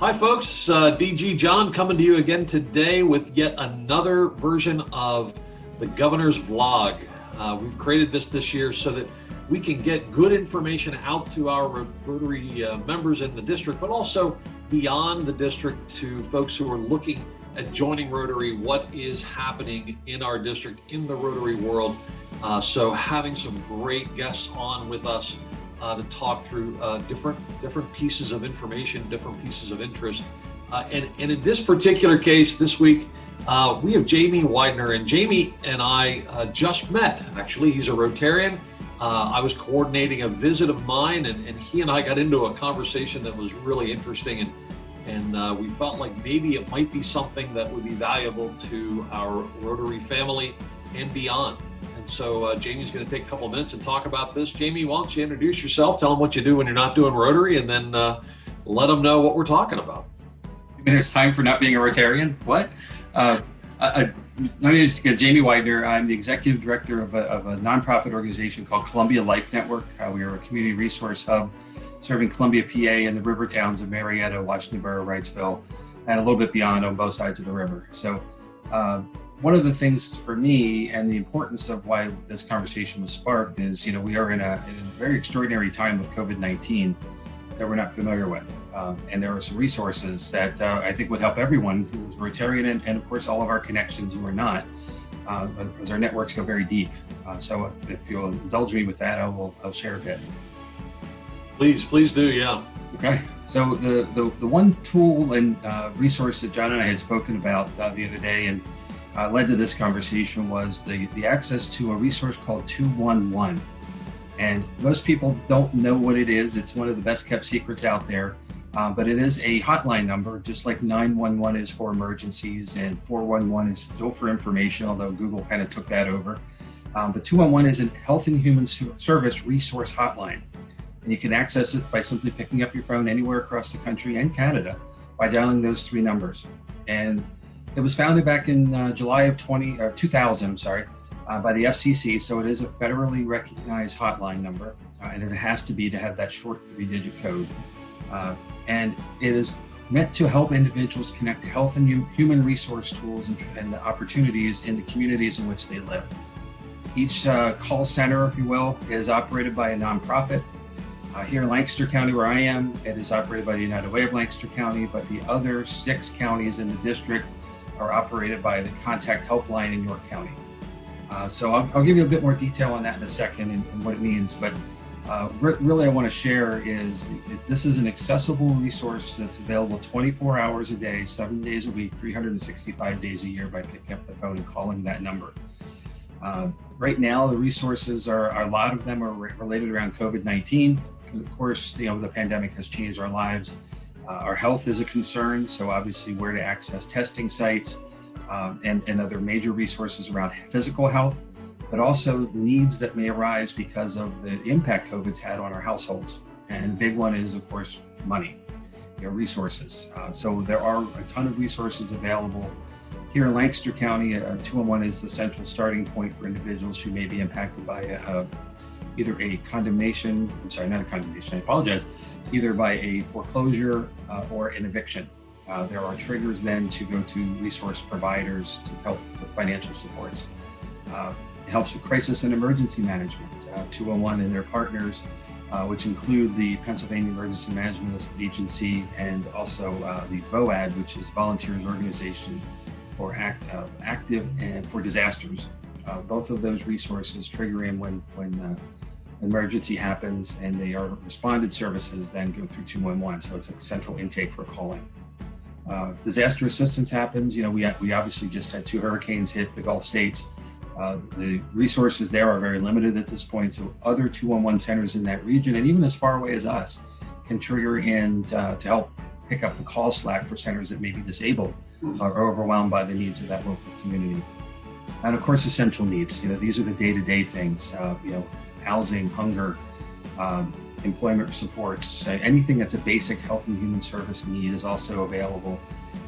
Hi folks, DG John coming to you again today with yet another version of the Governor's Vlog. We've created this year so that we can get good information out to our Rotary members in the district, but also beyond the district to folks who are looking at joining Rotary, what is happening in our district, in the Rotary world. So having some great guests on with us to talk through different pieces of information, different pieces of interest. And in this particular case, this week, we have Jamie Widner, and Jamie and I just met. Actually, he's a Rotarian. I was coordinating a visit of mine, and he and I got into a conversation that was really interesting, and we felt like maybe it might be something that would be valuable to our Rotary family and beyond. And so Jamie's going to take a couple of minutes and talk about this. Jamie, why don't you introduce yourself, tell them what you do when you're not doing Rotary, and then let them know what we're talking about. You mean there's time for not being a Rotarian? What? My name is Jamie Widner. I'm the executive director of a nonprofit organization called Columbia Life Network. We are a community resource hub serving Columbia, PA, and the river towns of Marietta, Washington Borough, Wrightsville, and a little bit beyond on both sides of the river. So one of the things for me and the importance of why this conversation was sparked is, we are in a very extraordinary time with COVID-19 that we're not familiar with. And there are some resources that I think would help everyone who's Rotarian and of course, all of our connections who are not, because our networks go very deep. So if you'll indulge me with that, I'll share a bit. Please do, yeah. Okay, so the one tool and resource that John and I had spoken about the other day and led to this conversation was the access to a resource called 211. And most people don't know what it is. It's one of the best kept secrets out there, but it is a hotline number, just like 911 is for emergencies and 411 is still for information, although Google kind of took that over. But 211 is a Health and Human Service resource hotline. And you can access it by simply picking up your phone anywhere across the country and Canada by dialing those three numbers. And it was founded back in July of 2000, by the FCC. So it is a federally recognized hotline number, and it has to be to have that short 3-digit code. And it is meant to help individuals connect to health and human resource tools and opportunities in the communities in which they live. Each call center, if you will, is operated by a nonprofit. Here in Lancaster County, where I am, it is operated by the United Way of Lancaster County, but the other 6 counties in the district are operated by the Contact Helpline in York County. So I'll give you a bit more detail on that in a second and what it means, but really I want to share is that this is an accessible resource that's available 24 hours a day, 7 days a week, 365 days a year by picking up the phone and calling that number. Right now, the resources a lot of them are related around COVID-19. And of course, the pandemic has changed our lives. Our health is a concern, so obviously where to access testing sites and other major resources around physical health, but also the needs that may arise because of the impact COVID's had on our households. And big one is, of course, money, resources. So there are a ton of resources available. Here in Lancaster County, 211 is the central starting point for individuals who may be impacted by either a condemnation, not a condemnation, I apologize, either by a foreclosure or an eviction. There are triggers then to go to resource providers to help with financial supports. It helps with crisis and emergency management. 211 and their partners, which include the Pennsylvania Emergency Management Agency and also the VOAD, which is Volunteers Organization for Active and for Disasters. Both of those resources trigger in when emergency happens, and they are responded services then go through 211. So it's a central intake for calling. Disaster assistance happens. We obviously just had 2 hurricanes hit the Gulf states. The resources there are very limited at this point. So other 211 centers in that region, and even as far away as us, can trigger in to help pick up the call slack for centers that may be disabled or overwhelmed by the needs of that local community. And of course, essential needs. These are the day-to-day things. Housing, hunger, employment supports, anything that's a basic health and human service need is also available,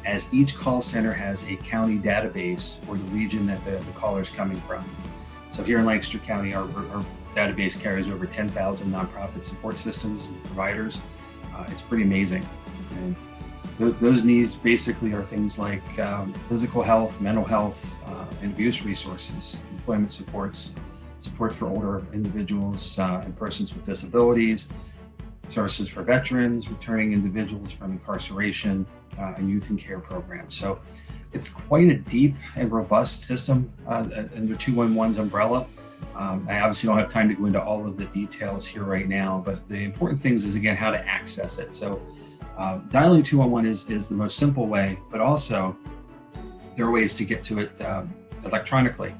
as each call center has a county database for the region that the caller is coming from. So here in Lancaster County, our database carries over 10,000 nonprofit support systems and providers. It's pretty amazing. And those needs basically are things like physical health, mental health, and abuse resources, employment supports, support for older individuals and persons with disabilities, services for veterans, returning individuals from incarceration, and youth and care programs. So it's quite a deep and robust system under 211's umbrella. I obviously don't have time to go into all of the details here right now, but the important things is, again, how to access it. So dialing 211 is the most simple way, but also there are ways to get to it electronically.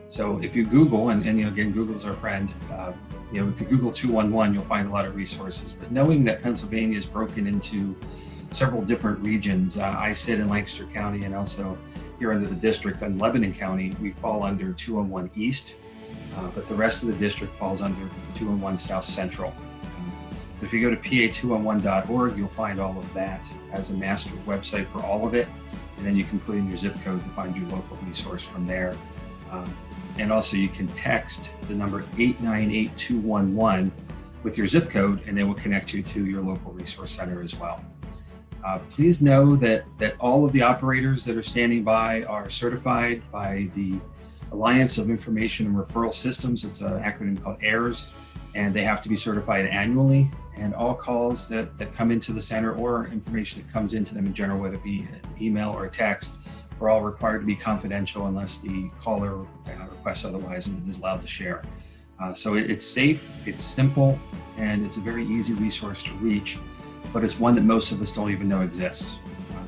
So if you Google, and again, Google's our friend, if you Google 211, you'll find a lot of resources. But knowing that Pennsylvania is broken into several different regions, I sit in Lancaster County, and also here under the district in Lebanon County, we fall under 211 East, but the rest of the district falls under 211 South Central. If you go to pa211.org, you'll find all of that as a master website for all of it, and then you can put in your zip code to find your local resource from there. And also you can text the number 898211 with your zip code, and it will connect you to your local resource center as well. Please know that all of the operators that are standing by are certified by the Alliance of Information and Referral Systems. It's an acronym called AIRS, and they have to be certified annually. And all calls that come into the center, or information that comes into them in general, whether it be an email or a text, are all required to be confidential unless the caller requests otherwise and is allowed to share. So it's safe, it's simple, and it's a very easy resource to reach, but it's one that most of us don't even know exists.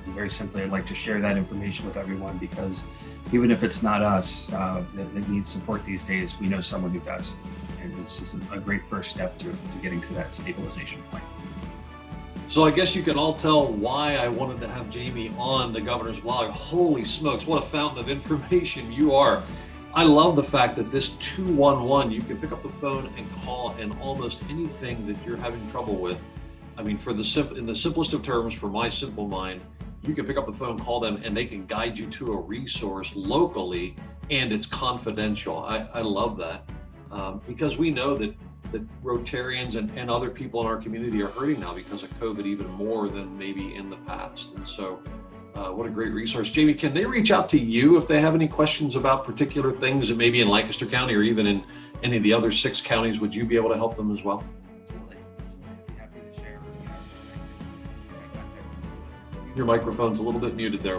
Very simply, I'd like to share that information with everyone, because even if it's not us that needs support these days, we know someone who does. And it's just a great first step to getting to that stabilization point. So I guess you can all tell why I wanted to have Jamie on the Governor's Vlog. Holy smokes, what a fountain of information you are. I love the fact that this 211, you can pick up the phone and call, and almost anything that you're having trouble with. I mean, in the simplest of terms, for my simple mind, you can pick up the phone, call them, and they can guide you to a resource locally, and it's confidential. I love that, because we know that Rotarians and other people in our community are hurting now because of COVID even more than maybe in the past. And so what a great resource. Jamie, can they reach out to you if they have any questions about particular things, that maybe in Lancaster County or even in any of the other 6 counties? Would you be able to help them as well? Your microphone's a little bit muted there.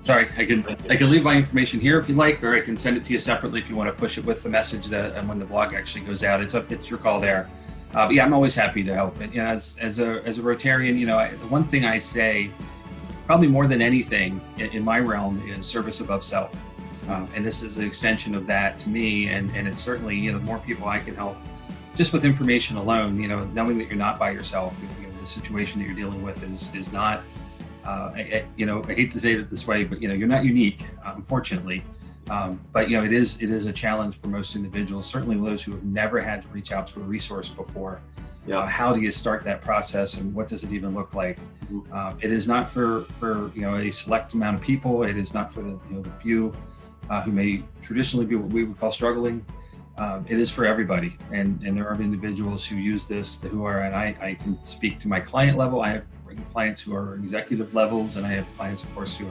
Sorry, I can leave my information here if you like, or I can send it to you separately if you want to push it with the message that when the blog actually goes out. It's your call there. But yeah, I'm always happy to help. And as a Rotarian, the one thing I say, probably more than anything in my realm, is service above self. And this is an extension of that to me. And it's certainly, the more people I can help, just with information alone, knowing that you're not by yourself. The situation that you're dealing with is not. I hate to say it this way, but you're not unique, unfortunately. But it is a challenge for most individuals, certainly those who have never had to reach out to a resource before. Yeah. How do you start that process, and what does it even look like? Mm-hmm. It is not for a select amount of people. It is not for the few who may traditionally be what we would call struggling. It is for everybody, and there are individuals who use this who are, and I can speak to my client level. I have clients who are executive levels, and I have clients, of course, who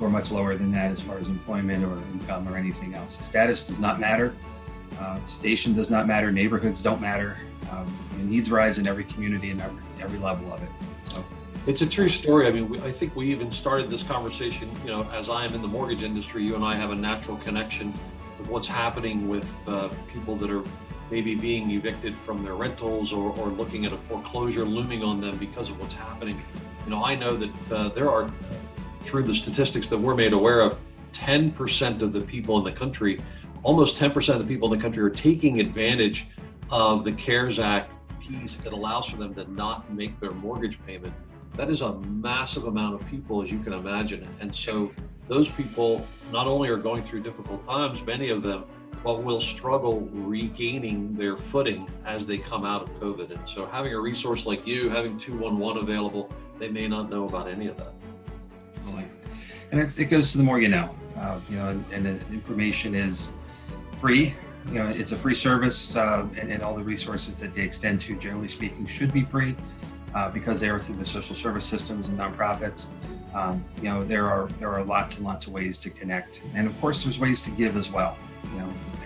are much lower than that as far as employment or income or anything else. Status does not matter. Station does not matter. Neighborhoods don't matter. Needs rise in every community and every level of it. So it's a true story. I mean, I think we even started this conversation, as I am in the mortgage industry, you and I have a natural connection with what's happening with people that are maybe being evicted from their rentals or looking at a foreclosure looming on them because of what's happening. I know that there are, through the statistics that we're made aware of, 10% of the people in the country, almost 10% of the people in the country are taking advantage of the CARES Act piece that allows for them to not make their mortgage payment. That is a massive amount of people, as you can imagine. And so those people not only are going through difficult times, many of them, but will struggle regaining their footing as they come out of COVID. And so having a resource like you, having 211 available, they may not know about any of that. And it goes to the more you know, and the information is free. It's a free service, and all the resources that they extend to, generally speaking, should be free. because they are through the social service systems and nonprofits. There are lots and lots of ways to connect, and of course, there's ways to give as well.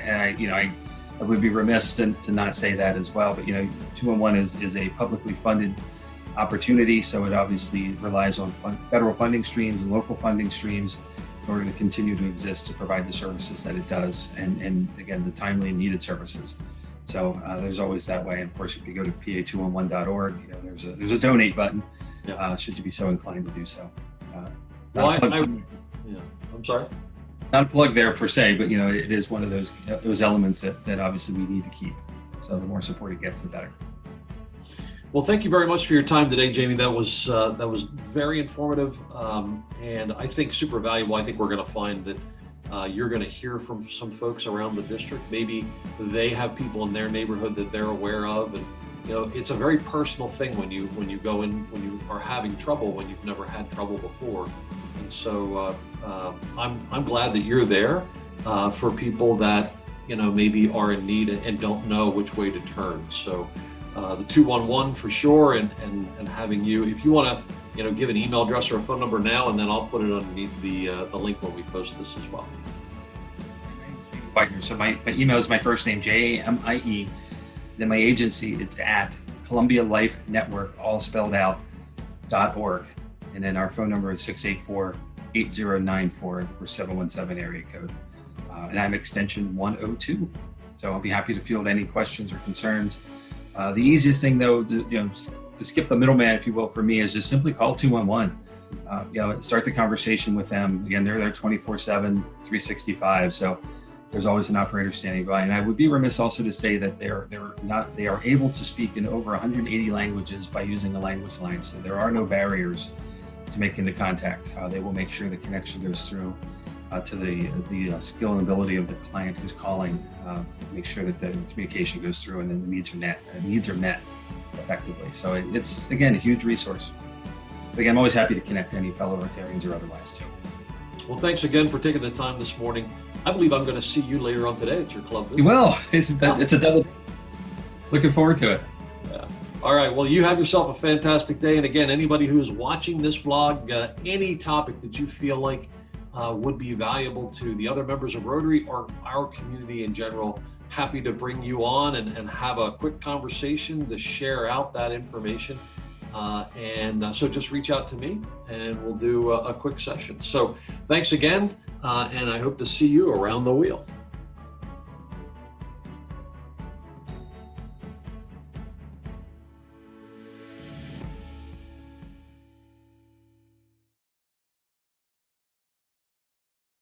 And I would be remiss to not say that as well. But 211 is a publicly funded opportunity, so it obviously relies on federal funding streams and local funding streams in order to continue to exist to provide the services that it does, and again, the timely and needed services. So there's always that way. And of course, if you go to pa211.org, there's a donate button. Should you be so inclined to do so. I'm sorry. Not a plug there per se, but it is one of those elements that obviously we need to keep. So the more support it gets, the better. Well, thank you very much for your time today, Jamie. That was very informative, and I think super valuable. I think we're going to find that you're going to hear from some folks around the district. Maybe they have people in their neighborhood that they're aware of, and it's a very personal thing when you go in when you are having trouble when you've never had trouble before. And so I'm glad that you're there for people that maybe are in need and don't know which way to turn. So the 211 for sure, and having you, if you want to give an email address or a phone number now, and then I'll put it underneath the link when we post this as well. Widner. So my email is my first name, JAMIE. Then my agency, it's at Columbia Life Network, all spelled out, .org. And then our phone number is 684-8094 or 717 area code. And I'm extension 102. So I'll be happy to field any questions or concerns. The easiest thing though, to skip the middleman, if you will, for me, is just simply call 211. Start the conversation with them. Again, they're there 24/7, 365. So there's always an operator standing by. And I would be remiss also to say that they are able to speak in over 180 languages by using the language line. So there are no barriers to making the contact. They will make sure the connection goes through to the skill and ability of the client who's calling, make sure that the communication goes through and then the needs are met effectively. So it's, again, a huge resource. But again, I'm always happy to connect any fellow Rotarians or otherwise too. Well, thanks again for taking the time this morning. I believe I'm going to see you later on today at your club visit. You will. It's a double. Looking forward to it. Yeah. All right. Well, you have yourself a fantastic day. And again, anybody who is watching this vlog, any topic that you feel like would be valuable to the other members of Rotary or our community in general, happy to bring you on and have a quick conversation to share out that information. So just reach out to me and we'll do a quick session. So thanks again. And I hope to see you around the wheel.